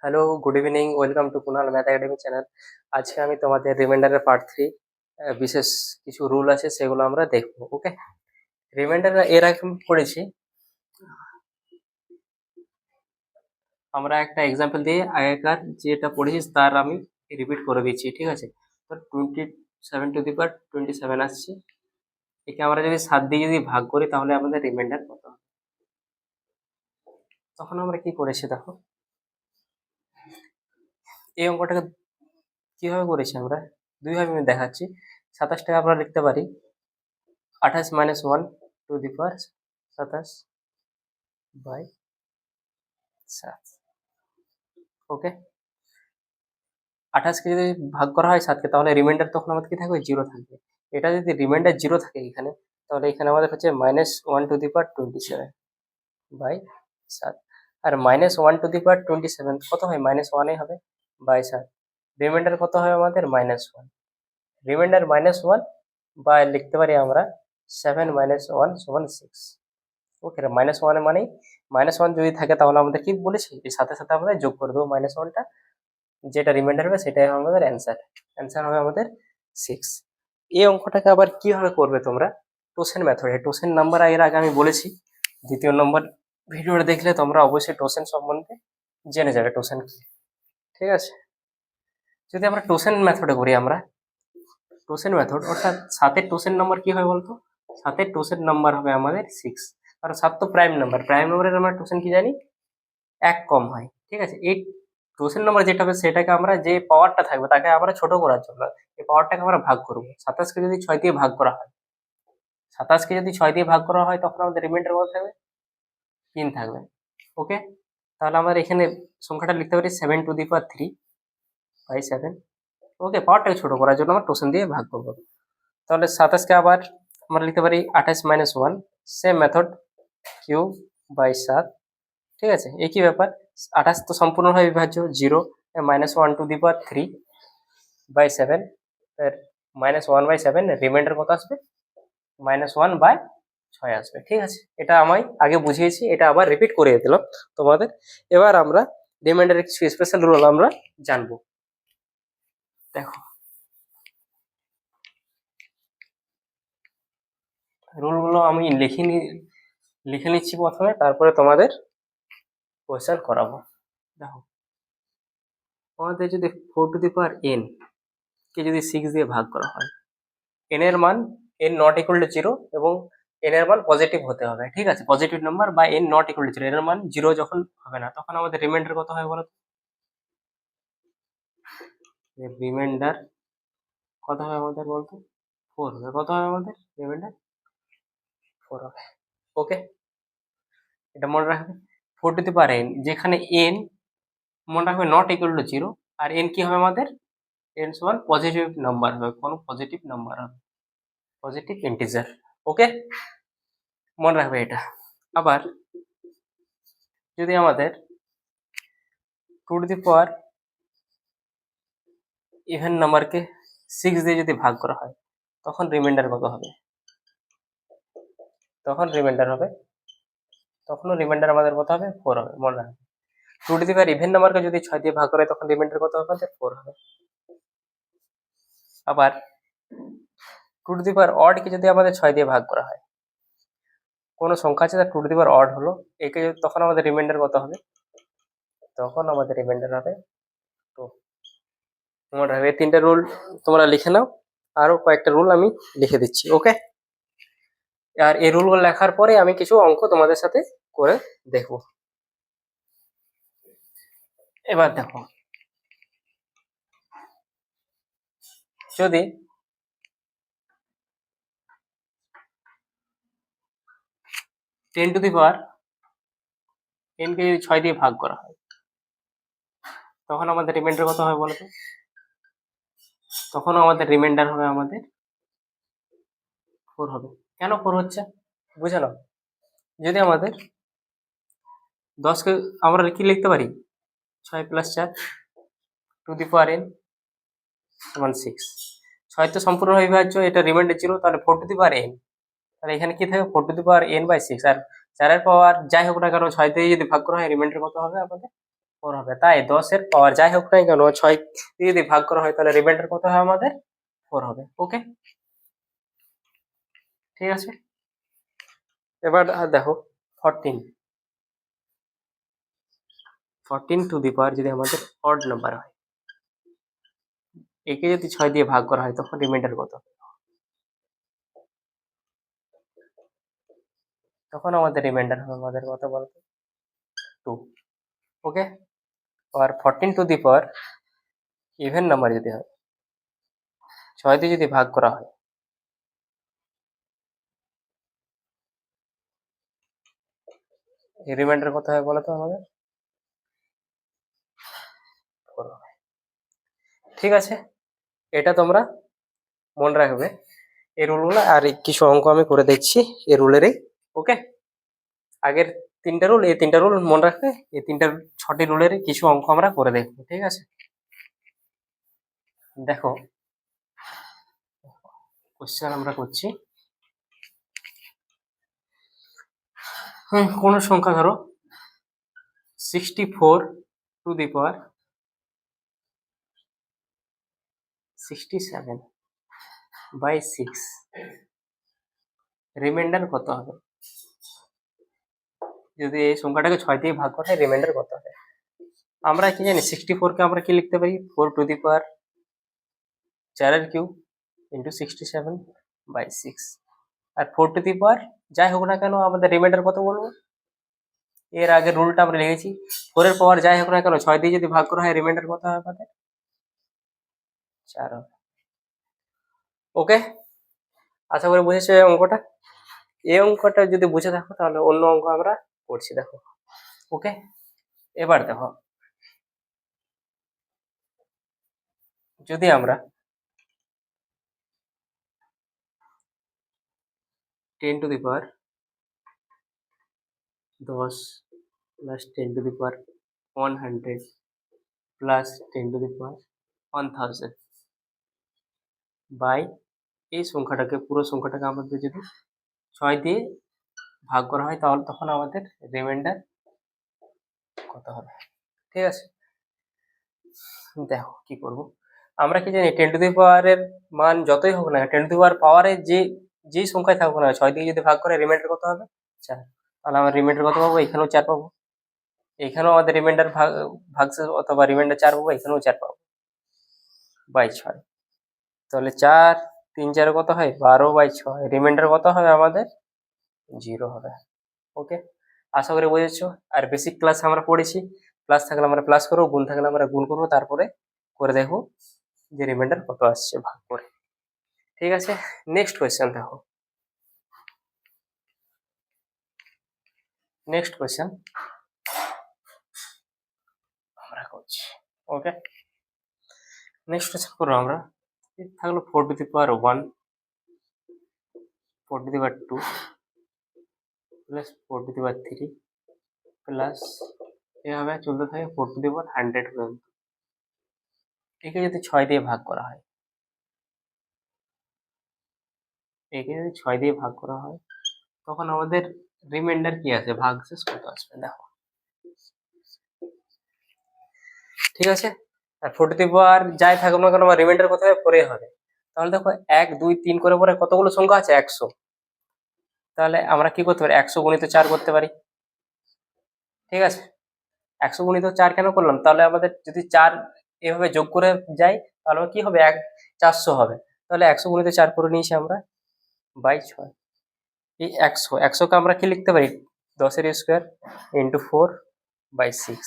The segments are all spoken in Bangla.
Hello, good evening. Welcome to Kunal math academy channel. আজকে আমি তোমাদের রিমাইন্ডারের পার্ট 3 বিশেষ কিছু রুল আছে সেগুলো আমরা দেখব। ওকে, রিমাইন্ডার এর আগে আমি পড়েছি। আমরা একটা এক্সাম্পল দিয়ে আগেকার যেটা পড়েছি তার আমি রিপিট করে দিচ্ছি, ঠিক আছে? তো 27 আসছে। একে আমরা যদি 7 দিয়ে যদি ভাগ করি তাহলে আমাদের রিমাইন্ডার কত হবে? তখন আমরা কি করেছি দেখো, এই অঙ্কটাকে কিভাবে করেছি আমরা দুইভাবে আমি দেখাচ্ছি। 27টাকে আমরা লিখতে পারি 28-1 ওকে, 28কে যদি ভাগ করা হয় 7কে তাহলে রিমাইন্ডার তখন আমাদের কি থাকবে? 0 থাকবে। এটা যদি রিমাইন্ডার 0 থাকে এখানে, তাহলে এখানে আমাদের হচ্ছে -1/27 আর -1/27 কত হয়? -1 হবে বাই 7। রিমাইন্ডার কত হয় আমাদের? -1। রিমাইন্ডার -1 বা লিখতে পারি আমরা 7 - 1 = 6। ওকে, -1 মানেই -1 যদি থাকে তাহলে আমাদের কি বলেছি, এর সাথে সাথে আমরা যোগ করে দেবো -1টা, যেটা রিমাইন্ডার হবে সেটাই হবে আমাদের অ্যান্সার। অ্যান্সার হবে আমাদের 6। এই অঙ্কটাকে আবার কিভাবে করবে তোমরা? টোসেন মেথডে। টোসেন নাম্বার এর আগে আমি বলেছি, দ্বিতীয় নম্বর ভিডিওটা দেখলে তোমরা অবশ্যই টোসেন সম্বন্ধে জেনে যাবে, টোসেন কি, ঠিক আছে? যদি আমরা টোসেন মেথডে করি, আমরা টোসেন মেথড অর্থাৎ 7-এর টোসেন নাম্বার কি হয় বলতো? 7-এর টোসেন নাম্বার হবে আমাদের 6, কারণ 7 তো প্রাইম নাম্বার। প্রাইম নাম্বারের আমরা টোসেন কি জানি? 1 কম হয়, ঠিক আছে? এই টোসেন নাম্বার যেটা হবে সেটাকে আমরা, যে পাওয়ারটা থাকবে তাকে আমরা ছোট করার জন্য এই পাওয়ারটাকে আমরা ভাগ করবো। 27কে যদি 6 দিয়ে ভাগ করা হয়, 27কে যদি 6 দিয়ে ভাগ করা হয় তখন আমাদের রিমাইন্ডার কত থাকবে? 3 থাকবে। ওকে, তাহলে আমরা এখানে সংখ্যাটা লিখতে পারি 7^3/7। ওকে, পাওয়ারটাকে ছোট করার জন্য আমরা টোসেন দিয়ে ভাগ করবো। তাহলে 27কে আবার আমরা লিখতে পারি 28 - 1, সেম মেথড, কিউব/7। ঠিক আছে, একই ব্যাপার। 28 তো সম্পূর্ণভাবে বিভাজ্য, 0 -1/3/7, -1/7 রিমাইন্ডার কত আসবে? -1/6 আসবে। ঠিক আছে, এটা আমি আগে বুঝিয়েছি, এটা আবার রিপিট করে দিলাম তোমাদের। এবার আমরা রিমাইন্ডারের কিছু স্পেশাল রুল আমরা জানবো। দেখো, রুলগুলো আমি লিখে নিচ্ছি প্রথমে, তারপরে তোমাদের কোয়েশ্চেন করাবো। দেখো, আমাদের যদি 4n কে যদি 6 দিয়ে ভাগ করা হয়, n এর মান n ≠ 0 এবং n এর মান পজিটিভ হতে হবে, ঠিক আছে? পজিটিভ নাম্বার বা n ≠ 0, n এর মান 0 যখন হবে না তখন আমাদের রিমাইন্ডার কত হয় বলো? রিমাইন্ডার কত হয় আমাদের বলতো? 4 হবে। কত হবে আমাদের রিমাইন্ডার? 4 হবে। ওকে, এটা মনে রাখবে। 4n, যেখানে n মনে রাখবে ≠0 আর n কি হবে আমাদের? n সমান পজিটিভ নাম্বার হবে, কোনো পজিটিভ নাম্বার হবে, পজিটিভ ইন্টিজার। ওকে, মনে রাখবে এটা। আবার যদি আমাদের 2 ইভেন নাম্বারকে 6 দিয়ে যদি ভাগ করা হয় তখন রিমাইন্ডার কত হবে? তখনও রিমাইন্ডার আমাদের কত হবে? 4 হবে, মনে রাখবে। 2 ইভেন নাম্বারকে যদি 6 দিয়ে ভাগ করা হয় তখন রিমাইন্ডার কত হবে? 4 হবে। আবার 2 অড কে যদি আমাদের 6 দিয়ে ভাগ করা হয়, কোনো সংখ্যা আছে তার 2 অড হলো, একে তখন আমাদের রিমাইন্ডার কত হবে? তখন আমাদের রিমাইন্ডার হবে 2। মনে রাখবে, এই 3টে রুল তোমরা লিখে নাও। আরো কয়েকটা রুল আমি লিখে দিচ্ছি। ওকে, আর এই রুলগুলো লেখার পরে আমি কিছু অঙ্ক তোমাদের সাথে করে দেখব। এবার দেখো, যদি 10n কে যদি 6 দিয়ে ভাগ করা হয় তখন আমাদের রিমাইন্ডার কত হবে বলো তো? তখন আমাদের রিমাইন্ডার হবে আমাদের 4 হবে। কেন 4 হচ্ছে বুঝে নাও। যদি আমাদের 10কে আমরা কি লিখতে পারি? 6 + 4 2n = 6। 6 তো সম্পূর্ণভাবে বিভাজ্য, এটা রিমাইন্ডার 0, তাহলে 4n, তাহলে এখানে কি থাকবে? 4n/6। আর 4 এর পাওয়ার যাই হোক না কেন 6 দিয়ে যদি ভাগ করা হয় রিমাইন্ডার কত হবে আমাদের? 4 হবে। তাই 10 এর পাওয়ার যাই হোক না কেন 6 দিয়ে যদি ভাগ করা হয় তাহলে রিমাইন্ডার কত হয় আমাদের 4 হবে। ওকে, ঠিক আছে। এবার দেখো 14 টু দি পাওয়ার যদি আমাদের অড নাম্বার হয়, একে যদি 6 দিয়ে ভাগ করা হয় তখন রিমাইন্ডার কত? তখন আমাদের রিমাইন্ডার হবে আমাদের কত বলতো 2। ওকে, আর 14 two the power even number যদি হয়, 6 দিয়ে যদি ভাগ করা হয়, রিমাইন্ডার কত হয় বলো তো আমাদের 4 হবে। ঠিক আছে, এটা তোমরা মনে রাখবে এই রুলগুলো, আর কিছু অঙ্ক আমি করে দেখছি এই রুলেরই। ওকে, আগের 3টা রুল, এই 3টা রুল মনে রাখবে, এই 6টি রুলেরই কিছু অঙ্ক আমরা করে দেখবো। ঠিক আছে, দেখো কোশ্চেন আমরা করছি। কোন সংখ্যা ধরো 64 to the power 67 by 6, reminder কত হবে? যদি এই সংখ্যাটাকে 6 দিয়ে ভাগ করা হয় রিমাইন্ডার কত হবে? আমরা কি জানি 64 কে আমরা কি লিখতে পারি 4 টু দি পাওয়ার 4 এর কিউব ইন্টু 67 বাই 6, আর 4 টু দি পাওয়ার যাই হোক না কেন আমাদের রিমাইন্ডার কত বলবো? এর আগে রুলটা আমরা লিখেছি 4 এর পাওয়ার যাই হোক না কেন 6 দিয়ে যদি ভাগ করা হয় রিমাইন্ডার কত হবে আমাদের 4 হবে। ওকে, আশা করি বুঝেছো এই অঙ্কটা। এই অঙ্কটা যদি বুঝে থাকো তাহলে অন্য অঙ্ক আমরা করছি, দেখো। ওকে, এবার দেখো যদি আমরা 10 to the power 10 plus 10 to the power 100 plus 10 to the power 1000 by এই সংখ্যাটাকে, পুরো সংখ্যাটাকে আমাদের যদি 6 দিয়ে ভাগ করা হয় তাহলে তখন আমাদের রিমাইন্ডার কত হবে? ঠিক আছে, দেখো কি করব। আমরা কি জানি 10 টু দি পাওয়ারের মান যতই হোক না 10 টু দি পাওয়ার পাওয়ারে যেই সংখ্যায় থাকুক না 6 দিয়ে যদি ভাগ করে রিমাইন্ডার কত হবে 4, তাহলে আমরা রিমাইন্ডার কত পাবো? এখানেও 4 পাবো, এখানেও আমাদের রিমাইন্ডার ভাগশেষ অথবা রিমাইন্ডার 4 পাবো, এখানেও 4 পাবো বাই 6। তাহলে 4 3 4 কত হয় 12 বাই 6, রিমাইন্ডার কত হবে আমাদের 0 হবে। ওকে, আশা করি বুঝেছো। আর বেসিক ক্লাস আমরা পড়েছি, প্লাস থাকলে আমরা প্লাস করবো, গুণ থাকলে আমরা গুণ করবো, তারপরে করে দেখবো যে রিমাইন্ডার কত আসছে ভাগ করে। ঠিক আছে, নেক্সট কোয়েশ্চেন দেখো। নেক্সট কোয়েশ্চেন আমরা করছি। ওকে, নেক্সট কোয়েশ্চেন করবো আমরা। থাকলো 4 to the power 1, 4 to the power 2 plus 4 to the power 3 plus এভাবে চলতে থাকে 4 টু দি পাওয়ার 100 পর্যন্ত। একে যদি 6 দিয়ে ভাগ করা হয়, একে যদি 6 দিয়ে ভাগ করা হয় তখন আমাদের রিমাইন্ডার কি আছে, ভাগশেষ কত আসবে দেখো। ঠিক আছে, আর 4 টু দি পাওয়ার যাই থাকুক না কেন আমার রিমাইন্ডার কত হবে 4 হবে। তাহলে দেখো 1 2 3 করে পরে কতগুলো সংখ্যা আছে 100, তাহলে আমরা কি করতে পারি 100 গুণিত 4 করতে পারি। ঠিক আছে, 100 গুণিত 4 কেন করলাম, তাহলে আমাদের যদি 4 এভাবে যোগ করে যাই তাহলে কি হবে 400 হবে। তাহলে 100 গুণিত 4 করে নিয়েছি আমরা বাই 6। এই 100 কে আমরা কি লিখতে পারি 10 এর স্কয়ার ইন্টু 4 বাই 6।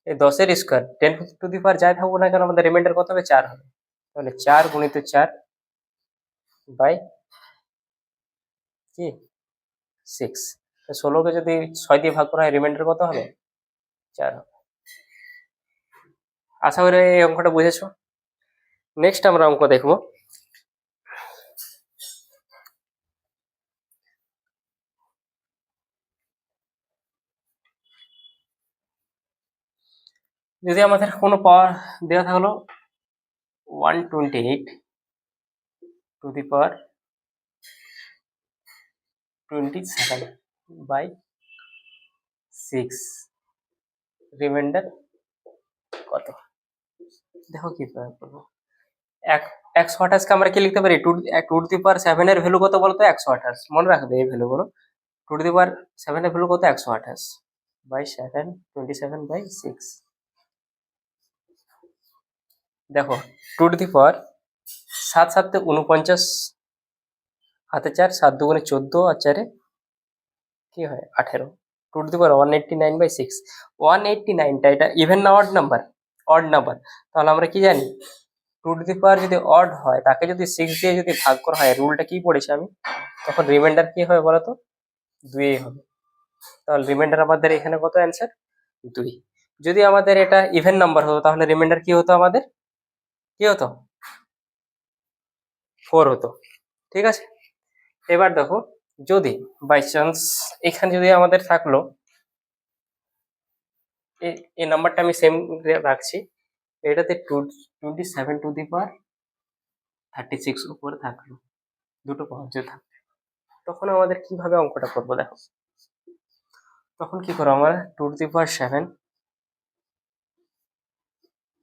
এই 10 এর স্কয়ার 10 টু দি পাওয়ার যাই থাকুক না কেন আমাদের রিমাইন্ডার কত হবে 4 হবে। তাহলে 4 গুণিত 4 বাই কি 6। 16 কে যদি 6 দিয়ে ভাগ করা হয় রিমাইন্ডার কত হবে 4 হবে। আশা করি এই অঙ্কটা বুঝেছো। নেক্সট আমরা অঙ্ক দেখবো। যদি আমাদের কোনো পাওয়ার দেওয়া থাকলো 128 to the power 27 by 6, reminder কত, দেখো কি করবো। 128 কে আমরা কি লিখতে পারি, 2^7 এর ভ্যালু কত বলতো, 128, মনে রাখবে এই ভ্যালুগুলো। 2^7 এর ভ্যালু কত, 128 বাই 7, 27/6। দেখো 2^7 7 49, হাতে 4, 7 2 14, আর 4 কি হয় 18। 2^189/6, 189টা এটা ইভেন না অড নাম্বার, অড নাম্বার। তাহলে আমরা কি জানি, 2^, যদি অড হয় তাকে যদি 6 দিয়ে যদি ভাগ করা হয়, রুলটা কি পড়েছি আমি, তখন রিমাইন্ডার কি হবে বলতো, 2 হবে। তাহলে রিমাইন্ডার আমাদের এখানে কত অ্যান্সার, 2। যদি আমাদের এটা ইভেন নাম্বার হতো তাহলে রিমাইন্ডার কি হতো আমাদের, কি হতো, 4 হতো। ঠিক আছে, এবার দেখো যদি বাই চান্স এখানে যদি আমাদের থাকলো, এই নাম্বারটা আমি সেম রাখছি, এটাতে 27^36 উপরে থাকলো, দুটো পঞ্চে থাকবে, তখন আমাদের কিভাবে অঙ্কটা করবো দেখো। তখন কি করবো আমরা, 2^7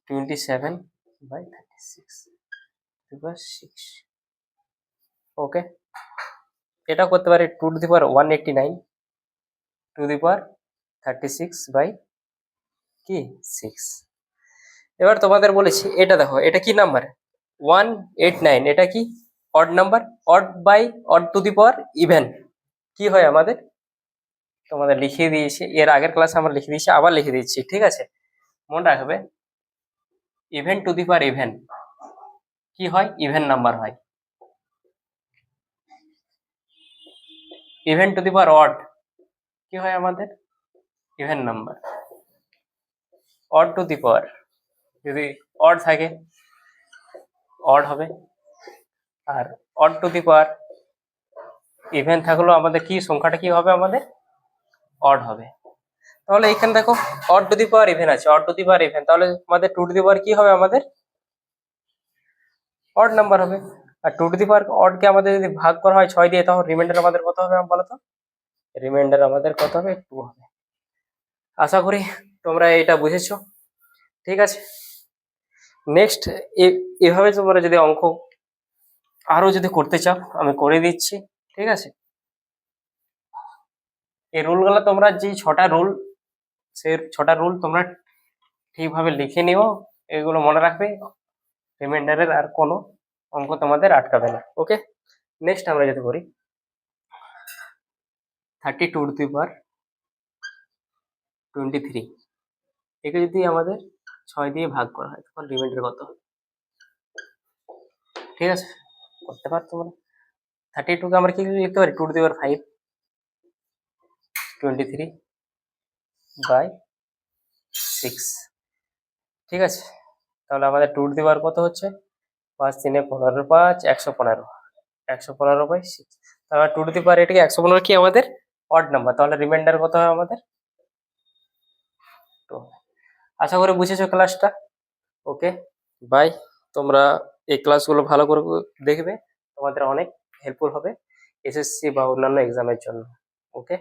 27/36 ওকে। এটা করতে পারি 2^189 2^36/6। এবার তোমাদের বলেছি এটা দেখো, এটা কি নাম্বার, 189, এটা কি odd number, odd by odd to the power even কি হয় আমাদের, তোমাদের লিখিয়ে দিয়েছি এর আগের ক্লাসে আমরা লিখে দিয়েছি, আবার লিখে দিচ্ছি, ঠিক আছে, মনে রাখবে। Even to the power even কি হয়, ইভেন নাম্বার হয়। Even to the power odd কি হয় আমাদের, even number. Odd to the power যদি অড থাকে অড হবে, আর odd to the power even থাকলেও আমাদের কি সংখ্যাটা কি হবে আমাদের, অড হবে। তাহলে এখানে দেখো odd to the power even আছে, odd to the power even, তাহলে আমাদের 2 টু দি পাওয়ার কি হবে আমাদের, অড নাম্বার হবে। আর 2 টু দি পাওয়ার অড কে আমাদের যদি ভাগ করা হয় 6 দিয়ে, তখন রিমাইন্ডার আমাদের কত হবে বলো তো, রিমাইন্ডার আমাদের কত হবে, 2 হবে। আশা করি তোমরা এটা বুঝেছো, ঠিক আছে। নেক্সট এভাবে তোমরা যদি অঙ্ক আরো যদি করতে চাও আমি করে দিচ্ছি, ঠিক আছে। এই রুলগুলো তোমরা যে 6টা রুল, সেই 6টা রুল তোমরা ঠিকভাবে লিখে নিও, এগুলো মনে রাখবে, রিমাইন্ডারের আর কোনো অঙ্ক তোমাদের আটকাবে না। ওকে, নেক্সট আমরা যদি করি 32^23, একে যদি আমাদের 6 দিয়ে ভাগ করা হয় তখন রিমাইন্ডার কত হবে, ঠিক আছে, করতে পারো তোমরা। 32 কে আমরা কি লিখতে পারি, 2^5 23/6, ঠিক আছে। তাহলে আমাদের 2 টু দি পাওয়ার কত হচ্ছে, 5 3 15 5 115, 115/6। তাহলে 2 টু দি পাওয়ার এটাকে 115 কি আমাদের অড নাম্বার, তাহলে রিমাইন্ডার কত হবে আমাদের 2। আশা করি বুঝেছো ক্লাসটা, ওকে বাই। তোমরা এই ক্লাসগুলো ভালো করে দেখবে, তোমাদের অনেক হেল্পফুল হবে এসএসসি বা অন্যান্য এক্সামের জন্য। ওকে।